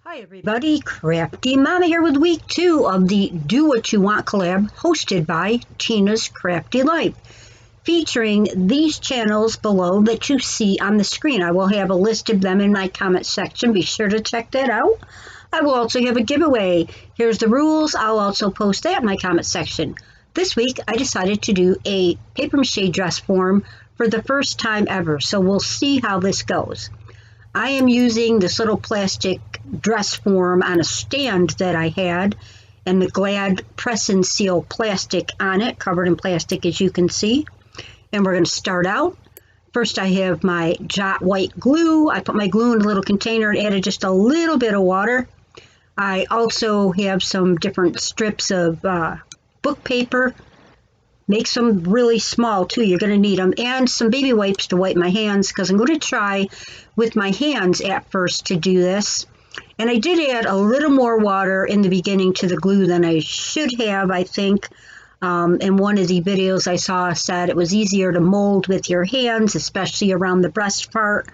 Hi everybody, Crafty Mama here with week 2 of the Do What You Want collab hosted by Tina's Crafty Life, featuring these channels below that you see on the screen. I will have a list of them in my comment section. Be sure to check that out. I will also have a giveaway. Here's the rules. I'll also post that in my comment section. This week I decided to do a paper mache dress form for the first time ever, so we'll see how this goes. I am using this little plastic dress form on a stand that I had, and the Glad press and seal plastic on it, covered in plastic as you can see. And we're going to start out. First I have my Jot white glue. I put my glue in a little container and added just a little bit of water. I also have some different strips of book paper. Make some really small too, you're going to need them, and some baby wipes to wipe my hands because I'm going to try with my hands at first to do this. And I did add a little more water in the beginning to the glue than I should have, I think. In one of the videos I saw said it was easier to mold with your hands, especially around the breast part.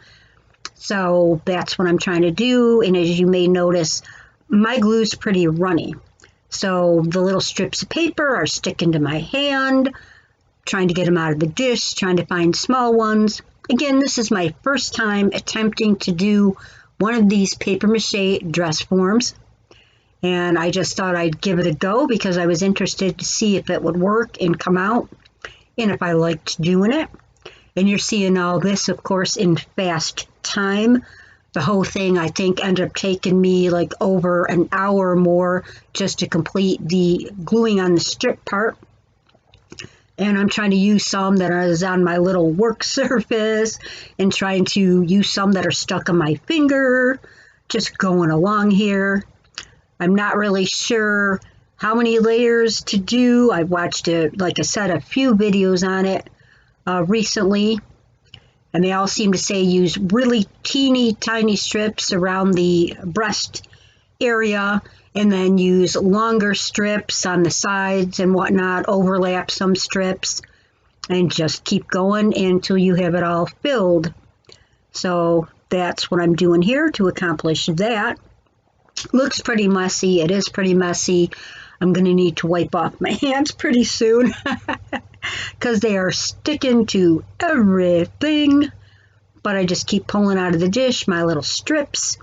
So that's what I'm trying to do, and as you may notice, my glue's pretty runny. So the little strips of paper are sticking to my hand, trying to get them out of the dish, trying to find small ones. Again, this is my first time attempting to do one of these paper mache dress forms. And I just thought I'd give it a go because I was interested to see if it would work and come out and if I liked doing it. And you're seeing all this, of course, in fast time. The whole thing, I think, ended up taking me like over an hour or more just to complete the gluing on the strip part. And I'm trying to use some that is on my little work surface and trying to use some that are stuck on my finger, just going along here. I'm not really sure how many layers to do. I've watched, like I said, a few videos on it recently. And they all seem to say use really teeny tiny strips around the breast area and then use longer strips on the sides and whatnot, overlap some strips, and just keep going until you have it all filled. So that's what I'm doing here to accomplish that. Looks pretty messy. It is pretty messy. I'm going to need to wipe off my hands pretty soon because they are sticking to everything. But I just keep pulling out of the dish my little strips.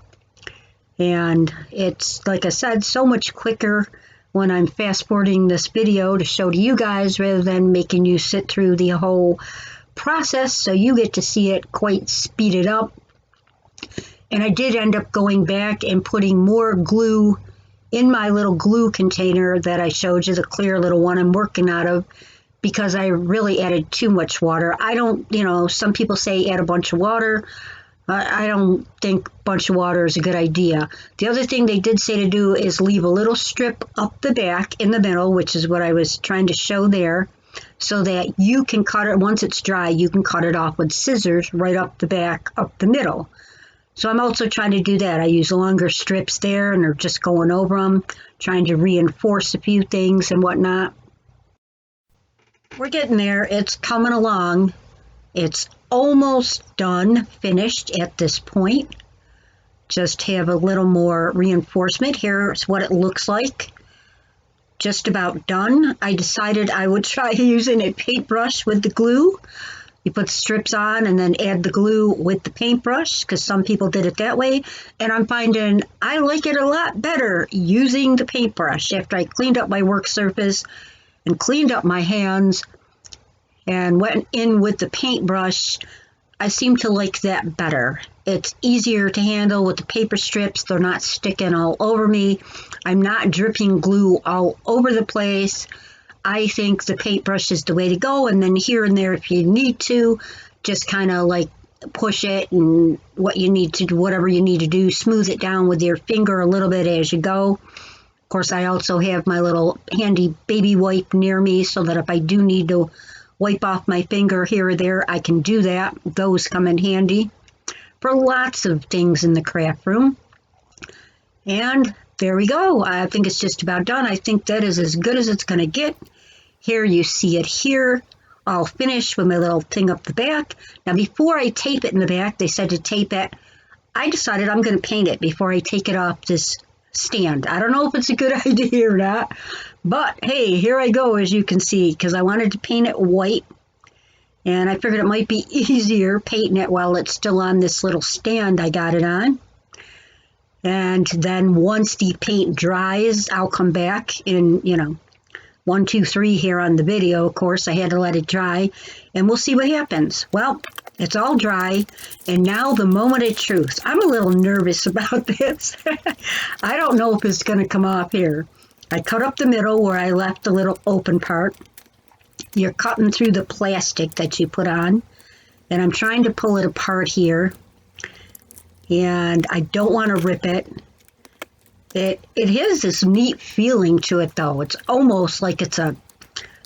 And it's, like I said, so much quicker when I'm fast forwarding this video to show to you guys rather than making you sit through the whole process, so you get to see it quite speeded up. And I did end up going back and putting more glue in my little glue container that I showed you, the clear little one I'm working out of, because I really added too much water. I don't, some people say add a bunch of water. I don't think a bunch of water is a good idea. The other thing they did say to do is leave a little strip up the back in the middle, which is what I was trying to show there, so that you can cut it, once it's dry, you can cut it off with scissors right up the back, up the middle. So I'm also trying to do that. I use longer strips there, and they're just going over them, trying to reinforce a few things and whatnot. We're getting there. It's coming along. It's almost done, finished at this point. Just have a little more reinforcement. Here's what it looks like. Just about done. I decided I would try using a paintbrush with the glue. You put strips on and then add the glue with the paintbrush because some people did it that way. And I'm finding I like it a lot better using the paintbrush after I cleaned up my work surface and cleaned up my hands and went in with the paintbrush. I seem to like that better. It's easier to handle with the paper strips. They're not sticking all over me. I'm not dripping glue all over the place. I think the paintbrush is the way to go, and then here and there if you need to, just kind of like push it and what you need to do, whatever you need to do, smooth it down with your finger a little bit as you go. Of course, I also have my little handy baby wipe near me so that if I do need to wipe off my finger here or there, I can do that. Those come in handy for lots of things in the craft room. And there we go. I think it's just about done. I think that is as good as it's going to get. Here you see it here, all finished with my little thing up the back. Now before I tape it in the back, they said to tape it I decided I'm going to paint it before I take it off this stand. I don't know if it's a good idea or not, but hey, here I go, as you can see, because I wanted to paint it white, and I figured it might be easier painting it while it's still on this little stand I got it on. And then once the paint dries, I'll come back in, 1, 2, 3 here on the video. Of course, I had to let it dry, and we'll see what happens. Well, it's all dry, and now the moment of truth. I'm a little nervous about this. I don't know if it's going to come off here. I cut up the middle where I left the little open part. You're cutting through the plastic that you put on, and I'm trying to pull it apart here, and I don't want to rip it. It has this neat feeling to it, though. It's almost like it's a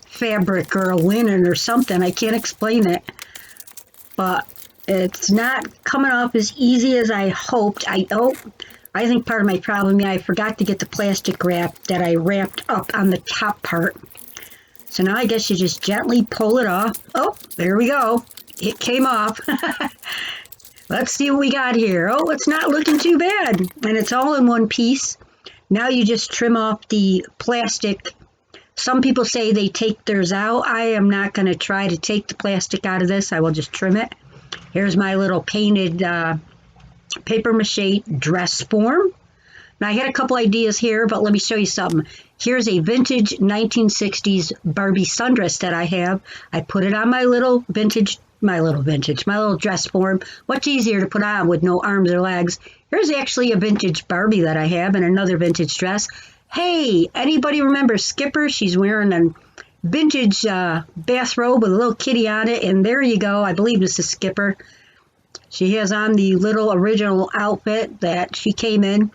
fabric or a linen or something. I can't explain it, but it's not coming off as easy as I hoped. I think part of my problem, I forgot to get the plastic wrap that I wrapped up on the top part. So now I guess you just gently pull it off. Oh, there we go. It came off. Let's see what we got here. Oh, it's not looking too bad. And it's all in one piece. Now you just trim off the plastic. Some people say they take theirs out. I am not going to try to take the plastic out of this. I will just trim it. Here's my little painted paper mache dress form. Now I had a couple ideas here, but let me show you something. Here's a vintage 1960s Barbie sundress that I have. I put it on my little dress form. Much easier to put on with no arms or legs. Here's actually a vintage Barbie that I have and another vintage dress. Hey, anybody remember Skipper? She's wearing a vintage bathrobe with a little kitty on it, and there you go. I believe this is Skipper. She has on the little original outfit that she came in.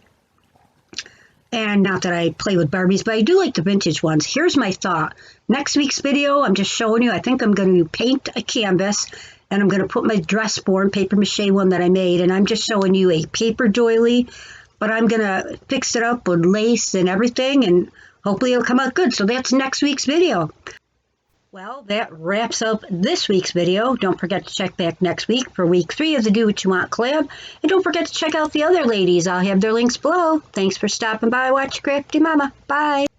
And not that I play with Barbies, but I do like the vintage ones. Here's my thought. Next week's video, I'm just showing you, I think I'm going to paint a canvas, and I'm going to put my dress form, paper mache one that I made, and I'm just showing you a paper doily, but I'm going to fix it up with lace and everything, and hopefully it'll come out good. So that's next week's video. Well, that wraps up this week's video. Don't forget to check back next week for week 3 of the Do What You Want collab. And don't forget to check out the other ladies. I'll have their links below. Thanks for stopping by. Watch Crafty Mama. Bye.